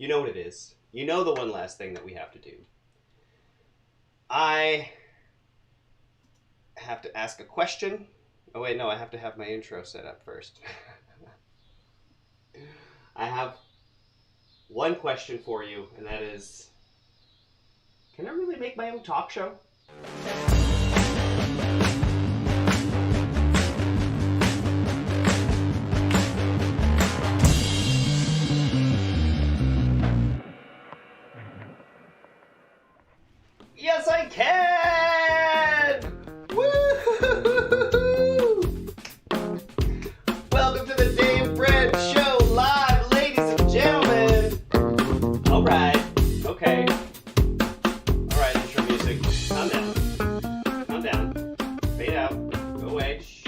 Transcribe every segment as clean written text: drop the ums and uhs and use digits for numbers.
You know what it is. You know the one last thing that we have to do. I have to ask a question. Oh wait, no, I have to have my intro set up first. I have one question for you, and that is, can I really make my own talk show? Yes, I can! Woo-hoo-hoo-hoo-hoo! Welcome to the Dave Brenn Show live, ladies and gentlemen. All right, okay. All right, intro music. Calm down. Calm down. Fade out. Go away. Shh.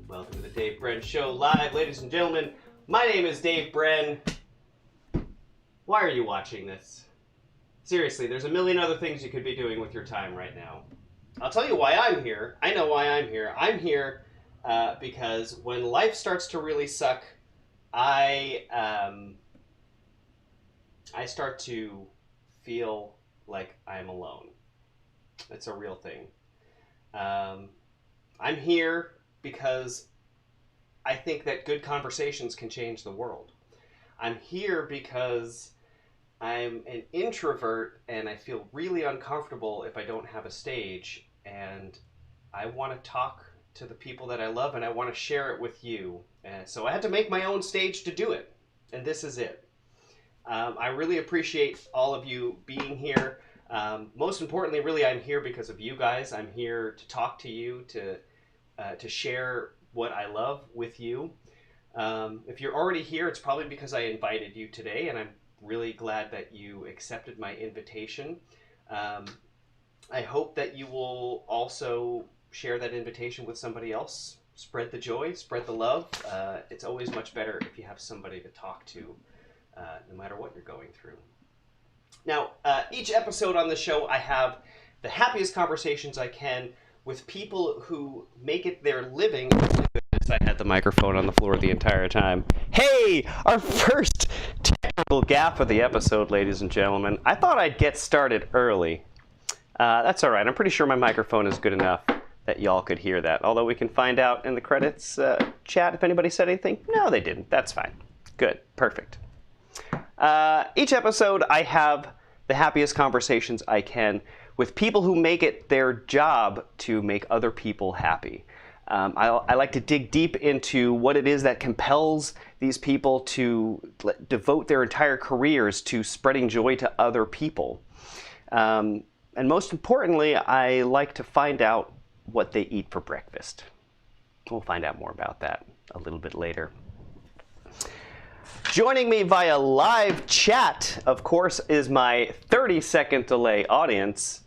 Welcome to the Dave Brenn Show live, ladies and gentlemen. My name is Dave Brenn. Why are you watching this? Seriously, there's a million other things you could be doing with your time right now. I'll tell you why I'm here. I know why I'm here. I'm here because when life starts to really suck, I start to feel like I'm alone. It's a real thing. I'm here because I think that good conversations can change the world. I'm here because I'm an introvert and I feel really uncomfortable if I don't have a stage, and I want to talk to the people that I love and I want to share it with you. And so I had to make my own stage to do it, and this is it. I really appreciate all of you being here. Most importantly, really, I'm here because of you guys. I'm here to talk to you, to share what I love with you. If you're already here, it's probably because I invited you today, and I'm really glad that you accepted my invitation. I hope that you will also share that invitation with somebody else. Spread the joy, spread the love. It's always much better if you have somebody to talk to, no matter what you're going through. Now, each episode on the show, I have the happiest conversations I can with people who make it their living. I had the microphone on the floor the entire time. Hey, our first technical gaffe of the episode, ladies and gentlemen. I thought I'd get started early. That's all right. I'm pretty sure my microphone is good enough that y'all could hear that. Although we can find out in the credits chat if anybody said anything. No, they didn't. That's fine. Good. Perfect. Each episode, I have the happiest conversations I can with people who make it their job to make other people happy. I like to dig deep into what it is that compels these people to devote their entire careers to spreading joy to other people. And most importantly, I like to find out what they eat for breakfast. We'll find out more about that a little bit later. Joining me via live chat, of course, is my 30-second delay audience.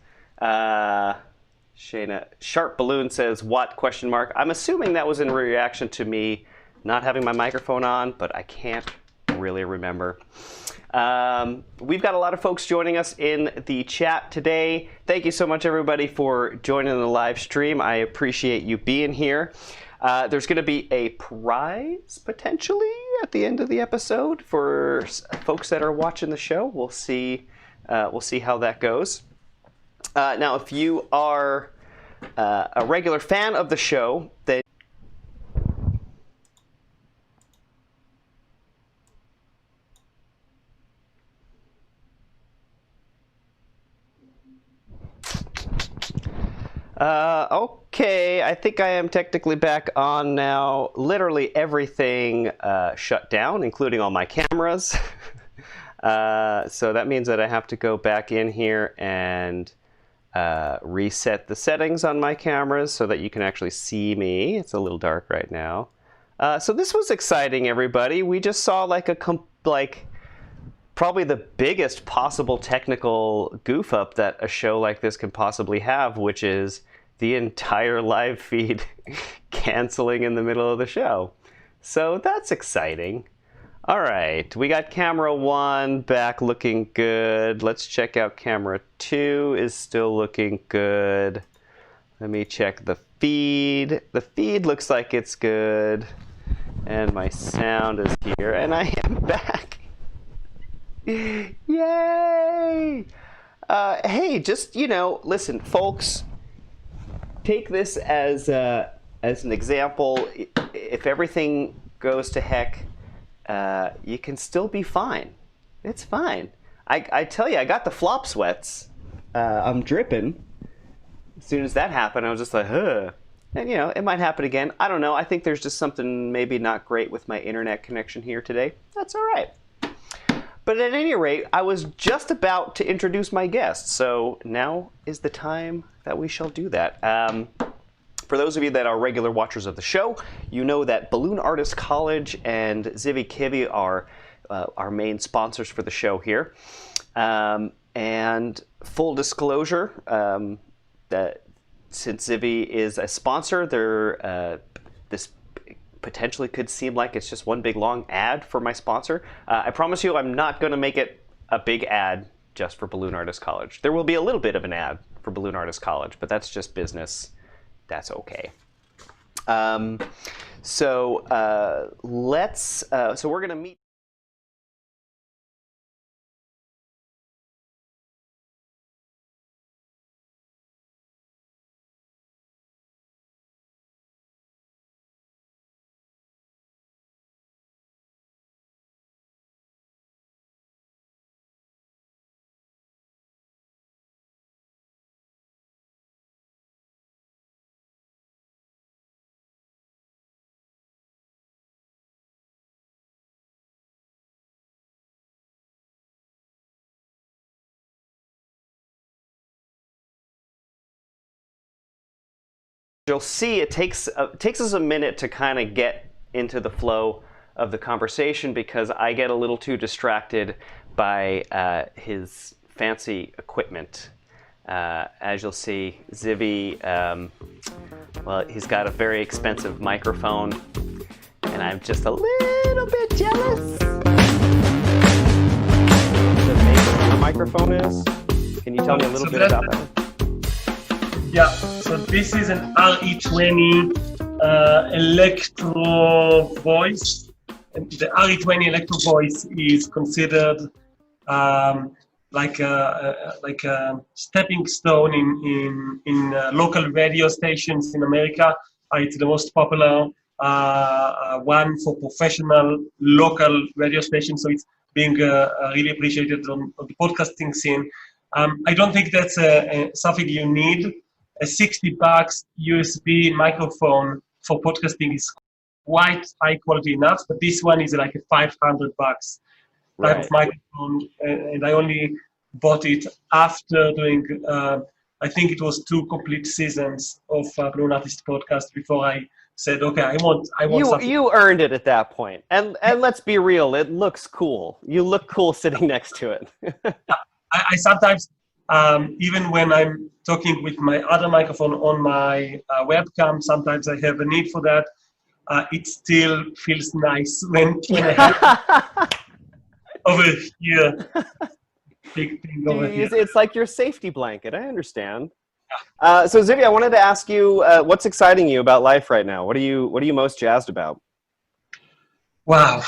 Shayna, Sharp Balloon says, what, question mark. I'm assuming that was in reaction to me not having my microphone on, but I can't really remember. We've got a lot of folks joining us in the chat today. Thank you so much, everybody, for joining the live stream. I appreciate you being here. There's going to be a prize, potentially, at the end of the episode for folks that are watching the show. We'll see how that goes. Now, if you are a regular fan of the show, then okay, I think I am technically back on now. Literally everything shut down, including all my cameras. So that means that I have to go back in here and reset the settings on my cameras so that you can actually see me. It's a little dark right now. So this was exciting, everybody. We just saw probably the biggest possible technical goof up that a show like this can possibly have, which is the entire live feed canceling in the middle of the show. So that's exciting. All right, we got camera 1 back looking good. Let's check out camera 2 is still looking good. Let me check the feed. The feed looks like it's good. And my sound is here, and I am back. Yay! Hey, just listen, folks. Take this as an example. If everything goes to heck, you can still be fine. It's fine. I tell you, I got the flop sweats. I'm dripping. As soon as that happened, I was just like, huh. And it might happen again. I don't know. I think there's just something maybe not great with my internet connection here today. That's all right. But at any rate, I was just about to introduce my guest, so now is the time that we shall do that. For those of you that are regular watchers of the show, you know that Balloon Artist College and Zivi Kivi are our main sponsors for the show here. And full disclosure, that since Zivi is a sponsor, this potentially could seem like it's just one big long ad for my sponsor. I promise you I'm not going to make it a big ad just for Balloon Artist College. There will be a little bit of an ad for Balloon Artist College, but that's just business. That's okay. So we're going to meet. You'll see it takes us a minute to kind of get into the flow of the conversation because I get a little too distracted by his fancy equipment. As you'll see, Zivi, well, he's got a very expensive microphone, and I'm just a little bit jealous. The maker of the microphone is. Can you tell me a little bit about that? Yeah, so this is an RE20 electro voice. And the RE20 electro voice is considered like a stepping stone in local radio stations in America. It's the most popular one for professional local radio stations, so it's being really appreciated on the podcasting scene. I don't think that's something you need. A $60 USB microphone for podcasting is quite high quality enough, but this one is like a $500 type of microphone, and I only bought it after doing, I think it was 2 complete seasons of Balloon Artist podcast before I said, okay, I want something. You earned it at that point, and let's be real, it looks cool. You look cool sitting next to it. I sometimes. Even when I'm talking with my other microphone on my webcam, sometimes I have a need for that. It still feels nice when I have over here. Big thing over here. It's like your safety blanket. I understand. So Zivi, I wanted to ask you, what's exciting you about life right now? What are you most jazzed about? Wow.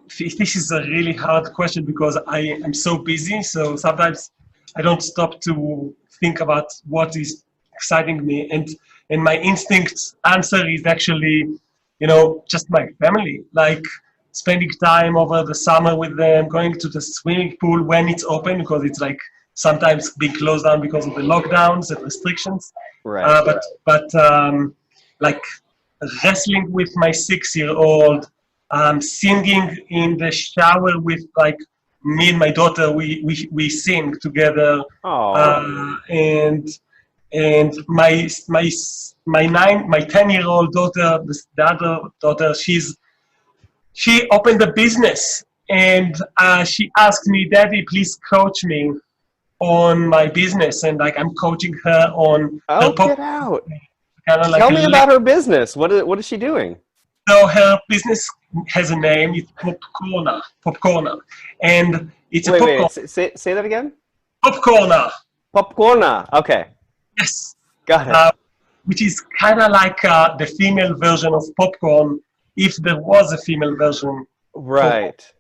This is a really hard question because I am so busy. So sometimes I don't stop to think about what is exciting me. And my instinct answer is actually, just my family. Like spending time over the summer with them, going to the swimming pool when it's open, because it's like sometimes being closed down because of the lockdowns and restrictions. Right. But like wrestling with my 6-year-old, singing in the shower with like me and my daughter, we sing together. And my 10-year-old daughter, the other daughter, she opened a business, and she asked me, Daddy, please coach me on my business. And like I'm coaching her on her get out. Like tell me about her business. What is she doing? So her business has a name. It's Popcorner, and it's a popcorn. Wait. Say that again. Popcorner. Okay. Yes. Got it. Which is kind of like the female version of popcorn, if there was a female version. Right.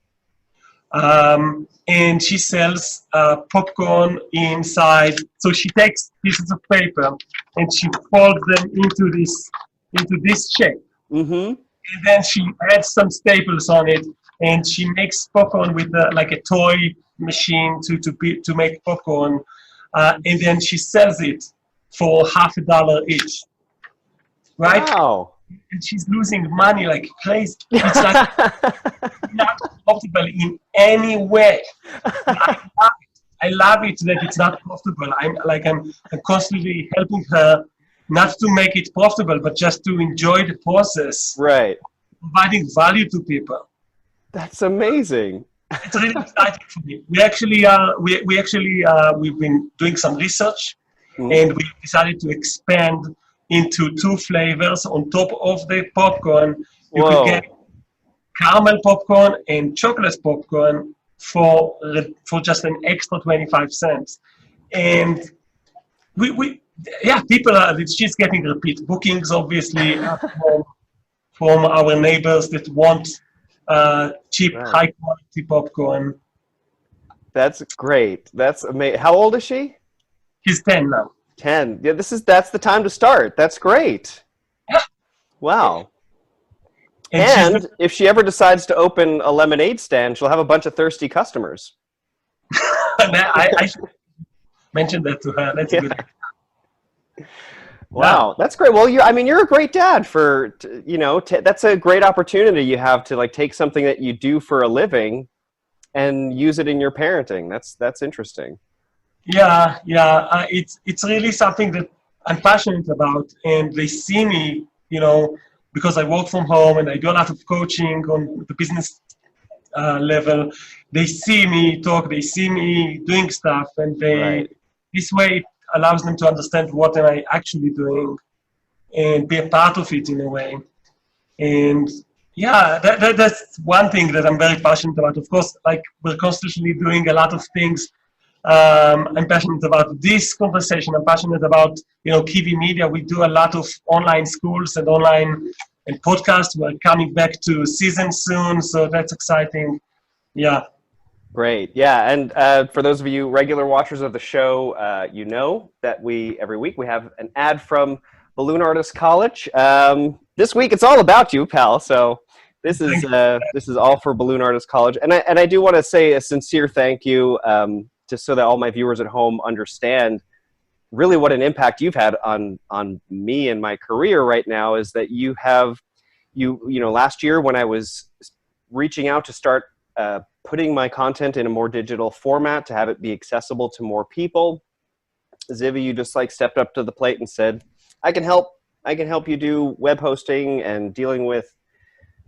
and she sells popcorn inside. So she takes pieces of paper and she folds them into this shape. Mm-hmm. And then she adds some staples on it, and she makes popcorn with like a toy machine to make popcorn, and then she sells it for $50 each, right? Wow. And she's losing money like crazy. It's like not profitable in any way. I love it that it's not profitable. I'm constantly helping her not to make it profitable, but just to enjoy the process, Right. providing value to people. That's amazing. It's really exciting for me. We've been doing some research, and we decided to expand into 2 flavors on top of the popcorn. You could get caramel popcorn and chocolate popcorn for just an extra 25 cents. And she's getting repeat bookings, obviously, from our neighbors that want cheap, high quality popcorn. That's great. That's amazing. How old is she? She's 10 now. 10. Yeah, that's the time to start. That's great. Yeah. Wow. And if she ever decides to open a lemonade stand, she'll have a bunch of thirsty customers. I should mention that to her. That's a good idea. Wow, that's great. Well, you're a great dad for, that's a great opportunity you have to like take something that you do for a living and use it in your parenting. That's interesting. Yeah. It's really something that I'm passionate about, and they see me, because I work from home and I do a lot of coaching on the business level. They see me talk, they see me doing stuff, and this way it allows them to understand what am I actually doing and be a part of it in a way. And that's one thing that I'm very passionate about. Of course, like we're constantly doing a lot of things. I'm passionate about this conversation. I'm passionate about, Kivi Media. We do a lot of online schools and podcasts. We're coming back to season soon, so that's exciting. Yeah. Great. Yeah. And for those of you regular watchers of the show, you know that every week we have an ad from Balloon Artist College. This week it's all about you, pal. So this is all for Balloon Artist College. And I do want to say a sincere thank you, just so that all my viewers at home understand really what an impact you've had on me and my career right now, is that you have, last year when I was reaching out to start putting my content in a more digital format to have it be accessible to more people, Zivi, you just like stepped up to the plate and said, I can help you do web hosting and dealing with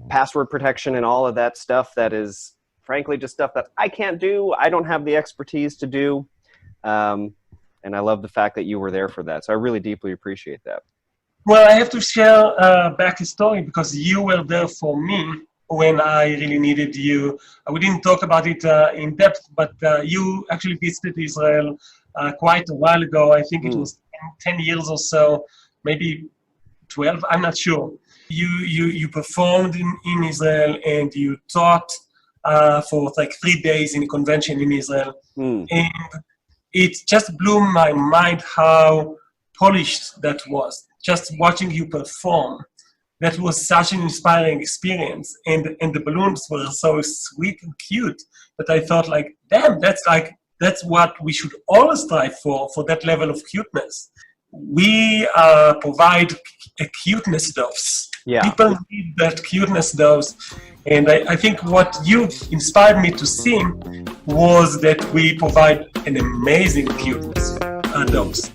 password protection and all of that stuff that is frankly just stuff that I can't do. I don't have the expertise to do. And I love the fact that you were there for that. So I really deeply appreciate that. Well, I have to share back a story, because you were there for me when I really needed you. We didn't talk about it in depth, but you actually visited Israel quite a while ago. I think it was 10 years or so, maybe 12, I'm not sure. You performed in Israel, and you taught for like 3 days in a convention in Israel. And it just blew my mind how polished that was. Just watching you perform, that was such an inspiring experience. And the balloons were so sweet and cute that I thought, like, damn, that's what we should always strive for that level of cuteness. We provide a cuteness dose. Yeah. People need that cuteness dose. And I think what you inspired me to see was that we provide an amazing cuteness dose.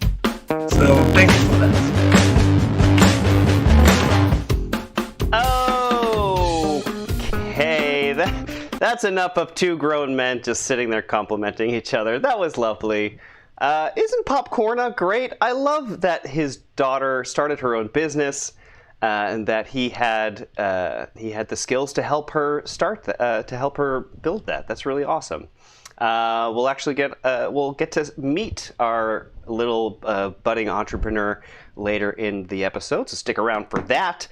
So thank you for that. Okay, that's enough of 2 grown men just sitting there complimenting each other. That was lovely. Isn't Popcorna great? I love that his daughter started her own business, and that he had the skills to help her help her build that. That's really awesome. We'll actually get to meet our little budding entrepreneur later in the episode, so stick around for that.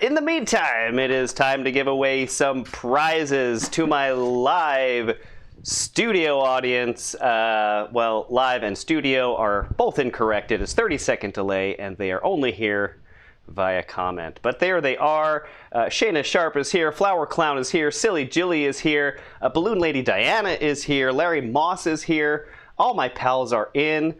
In the meantime, it is time to give away some prizes to my live studio audience. Well, live and studio are both incorrect. It is 30-second delay, and they are only here via comment. But there they are. Shayna Sharp is here. Flower Clown is here. Silly Jilly is here. Balloon Lady Diana is here. Larry Moss is here. All my pals are in.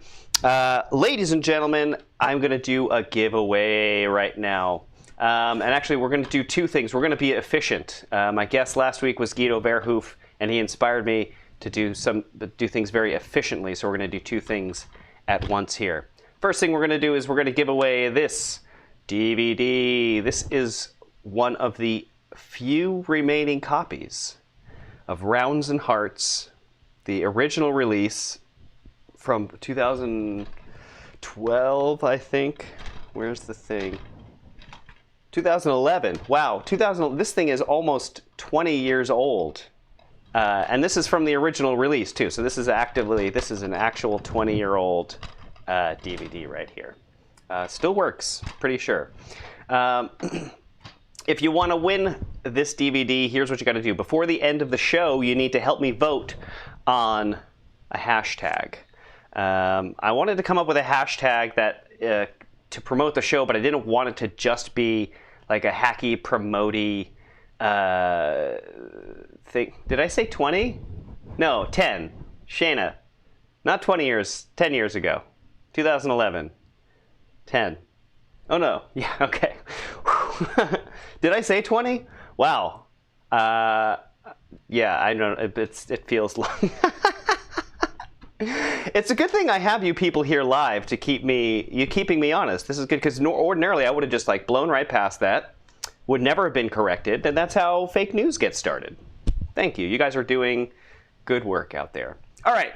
Ladies and gentlemen, I'm going to do a giveaway right now. And actually, we're going to do two things. We're going to be efficient. My guest last week was Guido Verhoef, and he inspired me to do things very efficiently. So we're going to do two things at once here. First thing we're going to do is we're going to give away this DVD. This is one of the few remaining copies of Rounds and Hearts, the original release from 2012, I think. Where's the thing? 2011. Wow, this thing is almost 20 years old. And this is from the original release, too. So this is an actual 20-year-old DVD right here. Still works, pretty sure. If you want to win this DVD, here's what you got to do. Before the end of the show, you need to help me vote on a hashtag. I wanted to come up with a hashtag that to promote the show, but I didn't want it to just be like a hacky, promotey thing. Did I say 20? No, 10. Shayna. Not 20 years, 10 years ago. 2011. 10. Oh, no. Yeah, okay. Did I say 20? Wow. Yeah, I don't know. It feels long. It's a good thing I have you people here live to keeping me honest. This is good because ordinarily I would have just like blown right past that, would never have been corrected, and that's how fake news gets started. Thank you. You guys are doing good work out there. All right.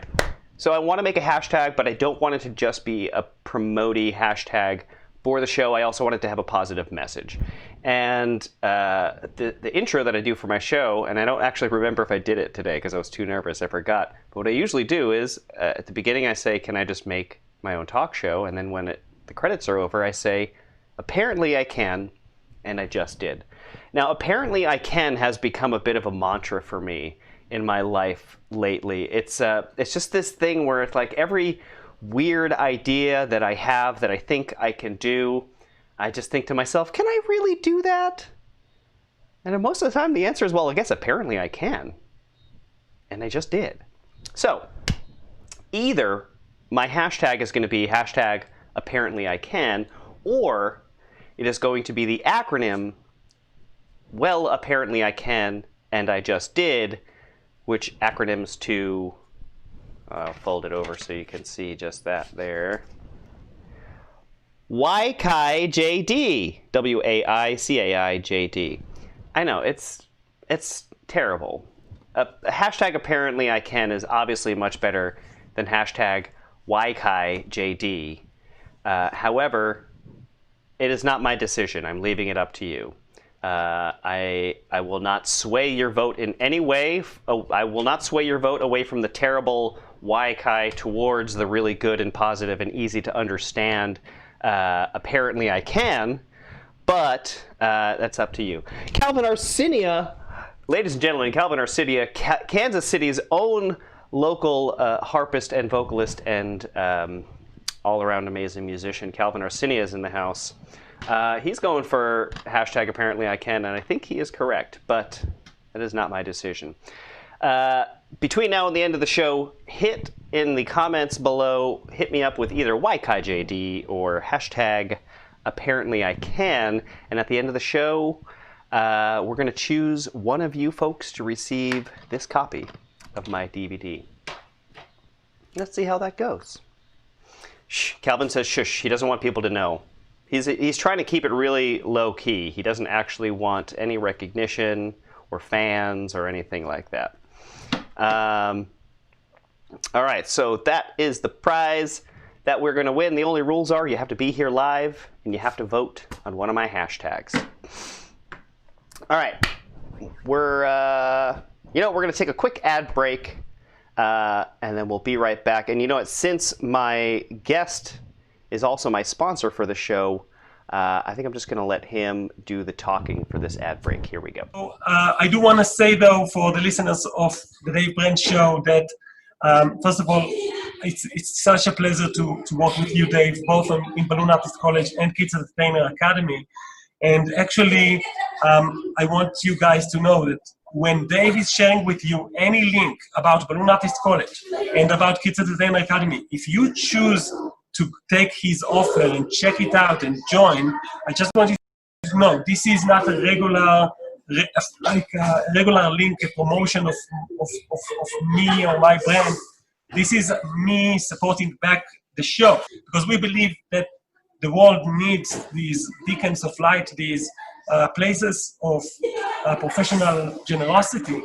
So I want to make a hashtag, but I don't want it to just be a promotey hashtag for the show. I also want it to have a positive message. And the intro that I do for my show, and I don't actually remember if I did it today because I was too nervous, I forgot. But what I usually do is at the beginning I say, can I just make my own talk show? And then when the credits are over, I say, apparently I can, and I just did. Now, apparently I can has become a bit of a mantra for me in my life lately. It's just this thing where it's like every weird idea that I have that I think I can do, I just think to myself, can I really do that? And most of the time the answer is, well, I guess apparently I can. And I just did. So either my hashtag is going to be hashtag apparently I can, or it is going to be the acronym, well, apparently I can, and I just did, which acronyms to, I'll fold it over so you can see just that there. WAICAIJD. WAICAIJD. I know, it's terrible. Hashtag apparently I can is obviously much better than hashtag WAICAIJD. However, it is not my decision. I'm leaving it up to you. I will not sway your vote in any way. I will not sway your vote away from the terrible Waikai towards the really good and positive and easy to understand. Apparently I can, but that's up to you. Calvin Arcenia, ladies and gentlemen, Calvin Arcenia, Kansas City's own local harpist and vocalist and all-around amazing musician. Calvin Arcenia is in the house. He's going for hashtag apparently I can, and I think he is correct, but that is not my decision. Between now and the end of the show, hit in the comments below, hit me up with either YKJD or hashtag apparently I can, and at the end of the show, we're going to choose one of you folks to receive this copy of my DVD. Let's see how that goes. Shh. Calvin says shush. He doesn't want people to know. He's trying to keep it really low-key. He doesn't actually want any recognition or fans or anything like that. All right, so that is the prize that we're going to win. The only rules are you have to be here live and you have to vote on one of my hashtags. All right, we're going to take a quick ad break, and then we'll be right back. And you know what? Since my guest is also my sponsor for the show, I think I'm just going to let him do the talking for this ad break. Here we go. I do want to say, though, for the listeners of the Dave Brenn Show, that first of all, it's such a pleasure to work with you, Dave, both in Balloon Artist College and Kids Entertainer Academy. And actually, I want you guys to know that when Dave is sharing with you any link about Balloon Artist College and about Kids Entertainer Academy, if you choose to take his offer and check it out and join, I just want you to know this is not a regular link, a promotion of me or my brand. This is me supporting back the show, because we believe that the world needs these beacons of light, these places of professional generosity,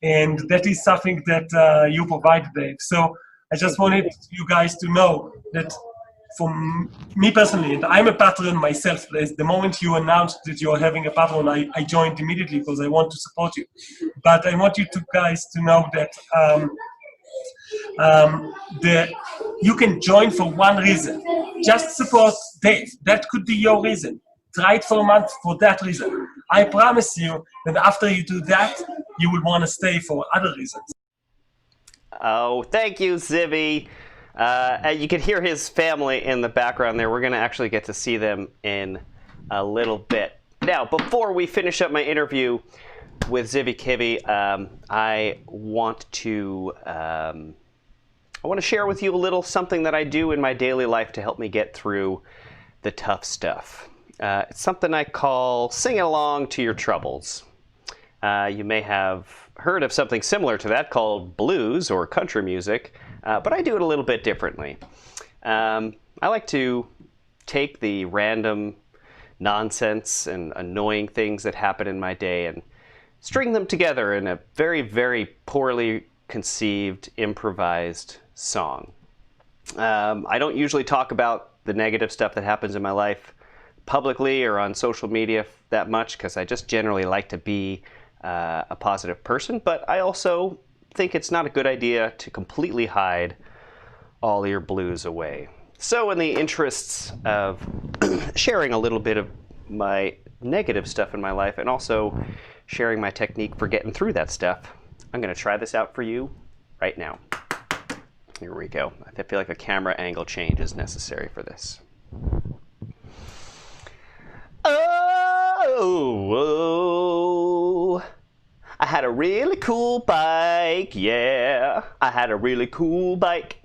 and that is something that you provide, Dave. So I just wanted you guys to know that for me personally, and I'm a patron myself, the moment you announced that you're having a patron, I joined immediately because I want to support you. But I want you guys to know that you can join for one reason. Just support Dave. That could be your reason. Try it for a month for that reason. I promise you that after you do that, you will want to stay for other reasons. Oh, thank you, Zivi. You can hear his family in the background there. We're going to actually get to see them in a little bit. Now, before we finish up my interview with Zivi Kivi, I want to share with you a little something that I do in my daily life to help me get through the tough stuff. It's something I call singing along to your troubles. You may have heard of something similar to that called blues or country music, but I do it a little bit differently. I like to take the random nonsense and annoying things that happen in my day and string them together in a very, very poorly conceived, improvised song. I don't usually talk about the negative stuff that happens in my life publicly or on social media that much, because I just generally like to be a positive person, but I also think it's not a good idea to completely hide all your blues away. So in the interests of sharing a little bit of my negative stuff in my life and also sharing my technique for getting through that stuff, I'm going to try this out for you right now. Here we go. I feel like a camera angle change is necessary for this. Oh, I had a really cool bike, yeah. I had a really cool bike.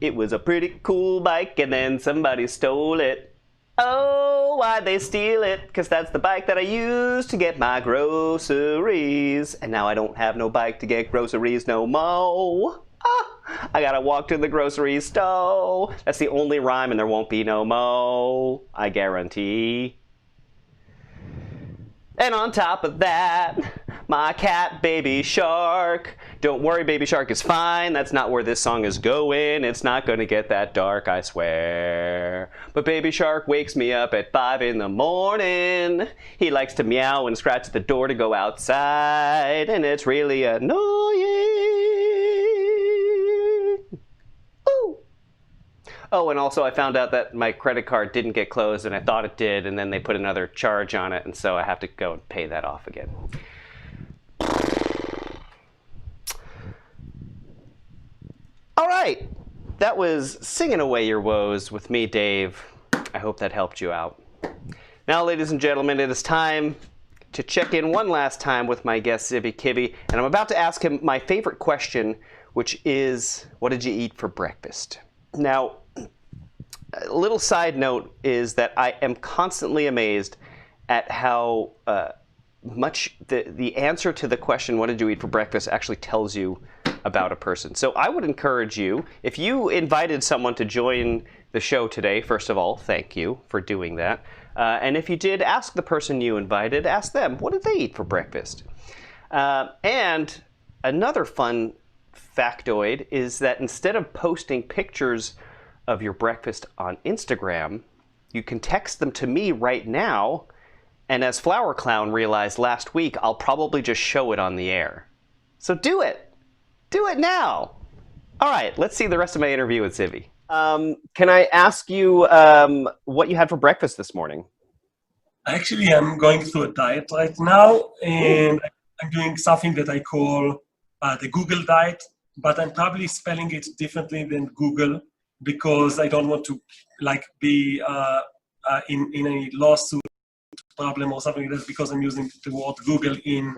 It was a pretty cool bike, and then somebody stole it. Oh, why'd they steal it? 'Cause that's the bike that I used to get my groceries. And now I don't have no bike to get groceries no more. I gotta walk to the grocery store. That's the only rhyme, and there won't be no more, I guarantee. And on top of that, my cat, Baby Shark. Don't worry, Baby Shark is fine. That's not where this song is going. It's not gonna get that dark, I swear. But Baby Shark wakes me up at 5 in the morning. He likes to meow and scratch the door to go outside, and it's really annoying. Ooh. Oh, and also I found out that my credit card didn't get closed, and I thought it did, and then they put another charge on it, and so I have to go and pay that off again. All right, that was Singing Away Your Woes with me, Dave. I hope that helped you out. Now, ladies and gentlemen, it is time to check in one last time with my guest, Zivi Kivi, and I'm about to ask him my favorite question, which is, what did you eat for breakfast? Now, a little side note is that I am constantly amazed at how much the answer to the question, what did you eat for breakfast, actually tells you about a person. So I would encourage you, if you invited someone to join the show today, first of all, thank you for doing that. And if you did, ask the person you invited, ask them, what did they eat for breakfast? And another fun factoid is that instead of posting pictures of your breakfast on Instagram, you can text them to me right now, and as Flower Clown realized last week, I'll probably just show it on the air. So do it! Do it now! All right, let's see the rest of my interview with Zivi. Can I ask you what you had for breakfast this morning? Actually, I'm going through a diet right now, and I'm doing something that I call the Google diet, but I'm probably spelling it differently than Google because I don't want to be in a lawsuit problem or something like that because I'm using the word Google in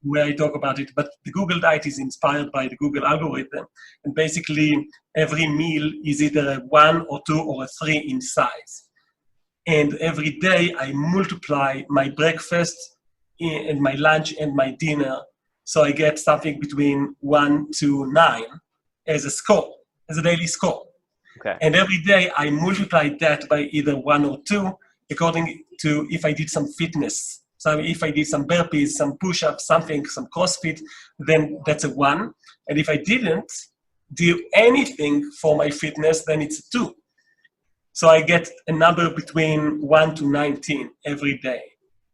where I talk about it. But the Google diet is inspired by the Google algorithm, and basically every meal is either a 1 or 2 or a 3 in size. And every day I multiply my breakfast and my lunch and my dinner. So I get something between 1 to 9 as a score, as a daily score. Okay. And every day I multiply that by either 1 or 2, according to if I did some fitness. So if I did some burpees, some push-ups, something, some CrossFit, then that's a 1. And if I didn't do anything for my fitness, then it's a 2. So I get a number between 1 to 19 every day.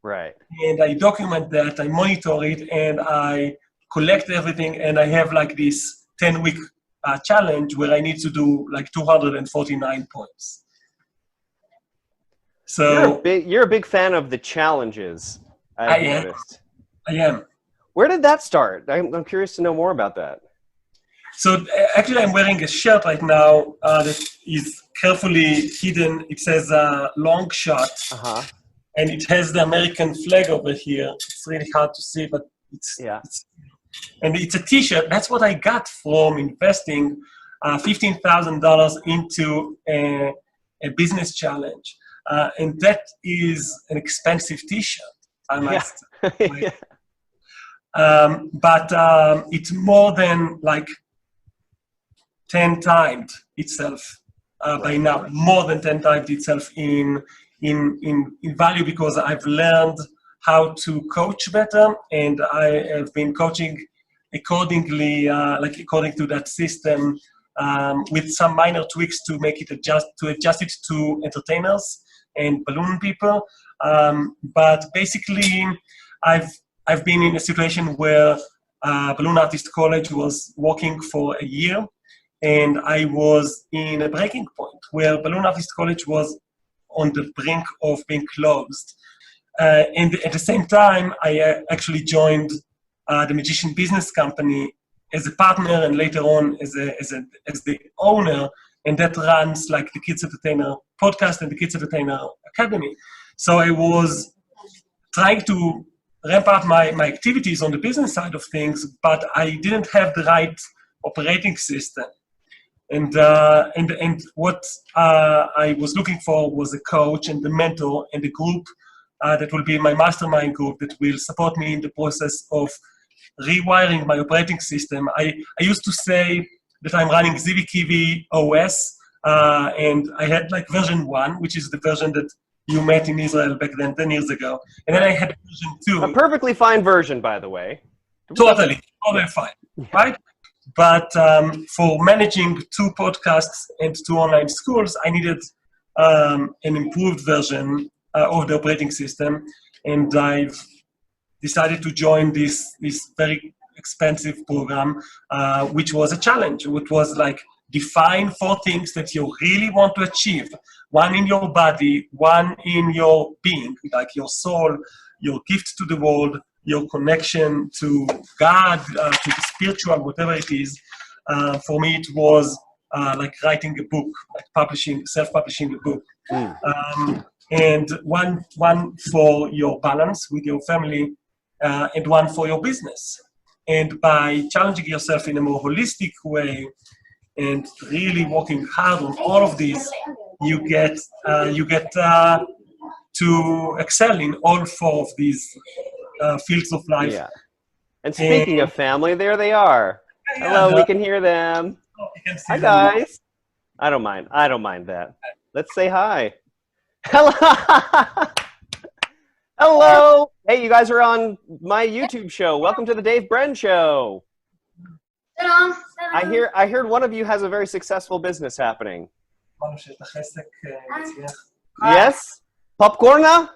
Right. And I document that, I monitor it, and I collect everything, and I have like this 10-week challenge where I need to do like 249 points. So you're a big fan of the challenges, I've noticed. I am. Where did that start? I'm curious to know more about that. So actually, I'm wearing a shirt right now that is carefully hidden. It says long shot, and it has the American flag over here. It's really hard to see, but and it's a T-shirt. That's what I got from investing $15,000 into a business challenge, and that is an expensive T-shirt. I must. Yeah. But it's more than like 10 times itself by now, more than 10 times itself in value because I've learned how to coach better, and I have been coaching accordingly, according to that system, with some minor tweaks to make it adjust it to entertainers and balloon people. But basically, I've been in a situation where Balloon Artist College was working for a year, and I was in a breaking point where Balloon Artist College was on the brink of being closed. And at the same time, I actually joined the Magician Business Company as a partner, and later on as the owner, and that runs like the Kids Entertainer podcast and the Kids Entertainer Academy. So I was trying to ramp up my activities on the business side of things, but I didn't have the right operating system. And what I was looking for was a coach and a mentor and a group that will be my mastermind group that will support me in the process of rewiring my operating system. I used to say that I'm running Zivi Kivi OS, and I had like version 1, which is the version that you met in Israel back then, 10 years ago. And then I had version 2. A perfectly fine version, by the way. Totally fine, right? But for managing 2 podcasts and 2 online schools, I needed an improved version of the operating system. And I've decided to join this very expensive program, which was a challenge. Which was like, define 4 things that you really want to achieve. 1 in your body, 1 in your being, like your soul, your gift to the world, your connection to God, to the spiritual, whatever it is. For me, it was like writing a book, like self-publishing a book. And one for your balance with your family, and 1 for your business. And by challenging yourself in a more holistic way and really working hard on all of these, you get to excel in all 4 of these fields of life. Yeah. And speaking of family, there they are. Hello, we can hear them. Hi, guys. I don't mind that. Let's say hi. Hello. Hello. Hey, you guys are on my YouTube show. Welcome to the Dave Brenn Show. Hello. I heard one of you has a very successful business happening. Yes? Popcorna?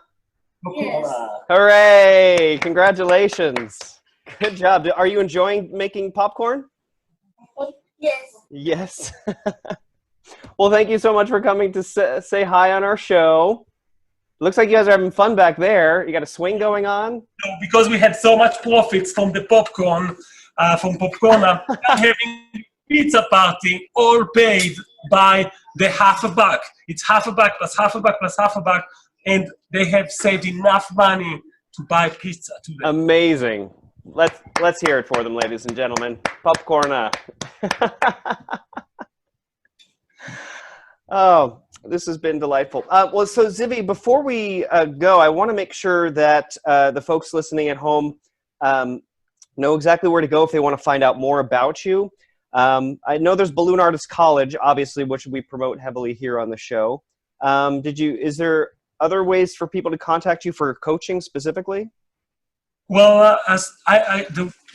Yes. Hooray! Congratulations. Good job. Are you enjoying making popcorn? Yes. Yes. Well, thank you so much for coming to say hi on our show. Looks like you guys are having fun back there. You got a swing going on? So because we had so much profits from the popcorn, I'm having pizza party, all paid by the $50. It's $50 plus $50 plus $50, and they have saved enough money to buy pizza today. Amazing. Let's hear it for them, ladies and gentlemen. Popcorn. Oh, this has been delightful. Well, so Zivi, before we go, I want to make sure that the folks listening at home know exactly where to go if they want to find out more about you. I know there's Balloon Artist College, obviously, which we promote heavily here on the show. Is there other ways for people to contact you for coaching specifically? Well,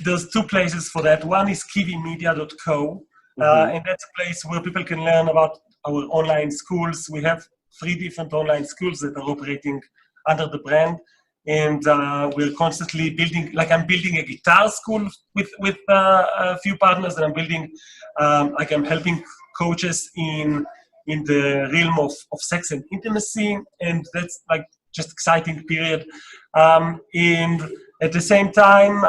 there's two places for that. One is kivimedia.co, and that's a place where people can learn about our online schools. We have 3 different online schools that are operating under the brand, and we're constantly building. Like I'm building a guitar school with a few partners, and I'm building, I'm helping coaches in the realm of sex and intimacy, and that's like just exciting period. And at the same time,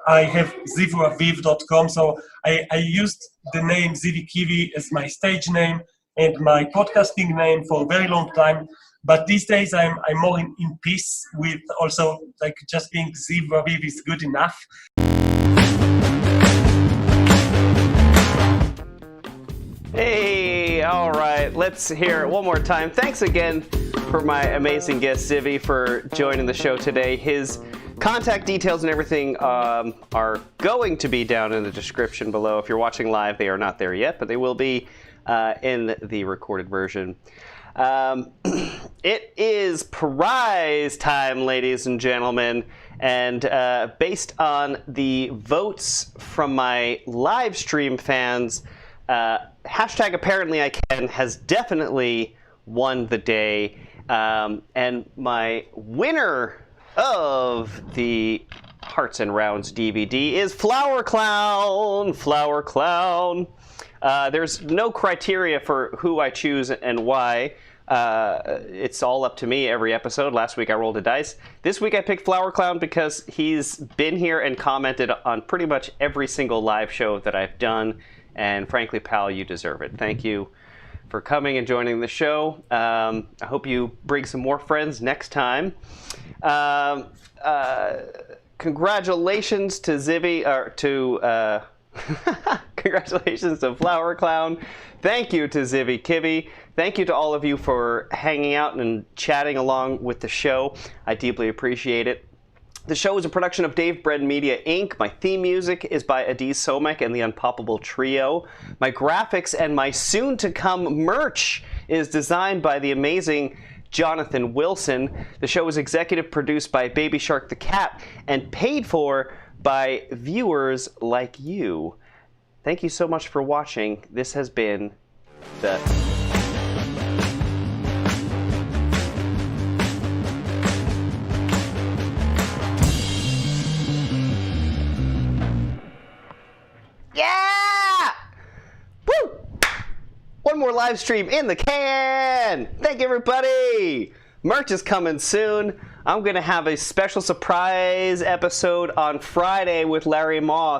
I have zivuaviv.com, so I used the name Zivi Kivi as my stage name and my podcasting name for a very long time. But these days, I'm more in peace with also like just being Zivu Aviv is good enough. Hey, all right, let's hear it one more time. Thanks again for my amazing guest, Zivi, for joining the show today. His contact details and everything are going to be down in the description below. If you're watching live, they are not there yet, but they will be in the recorded version. It is prize time, ladies and gentlemen, and based on the votes from my live stream fans, hashtag apparently I can has definitely won the day, and my winner of the Hearts and Rounds DVD is Flower Clown. Flower Clown. There's no criteria for who I choose and why. It's all up to me every episode. Last week I rolled a dice. This week I picked Flower Clown because he's been here and commented on pretty much every single live show that I've done. And frankly, pal, you deserve it. Thank you for coming and joining the show. I hope you bring some more friends next time. Congratulations to Zivi, congratulations to Flower Clown. Thank you to Zivi Kivi. Thank you to all of you for hanging out and chatting along with the show. I deeply appreciate it. The show is a production of Dave Brenn Media, Inc. My theme music is by Adiz Somek and the Unpoppable Trio. My graphics and my soon-to-come merch is designed by the amazing Jonathan Wilson. The show is executive produced by Baby Shark the Cat and paid for by viewers like you. Thank you so much for watching. This has been the... Yeah! Woo! One more live stream in the can! Thank you, everybody! Merch is coming soon. I'm going to have a special surprise episode on Friday with Larry Moss.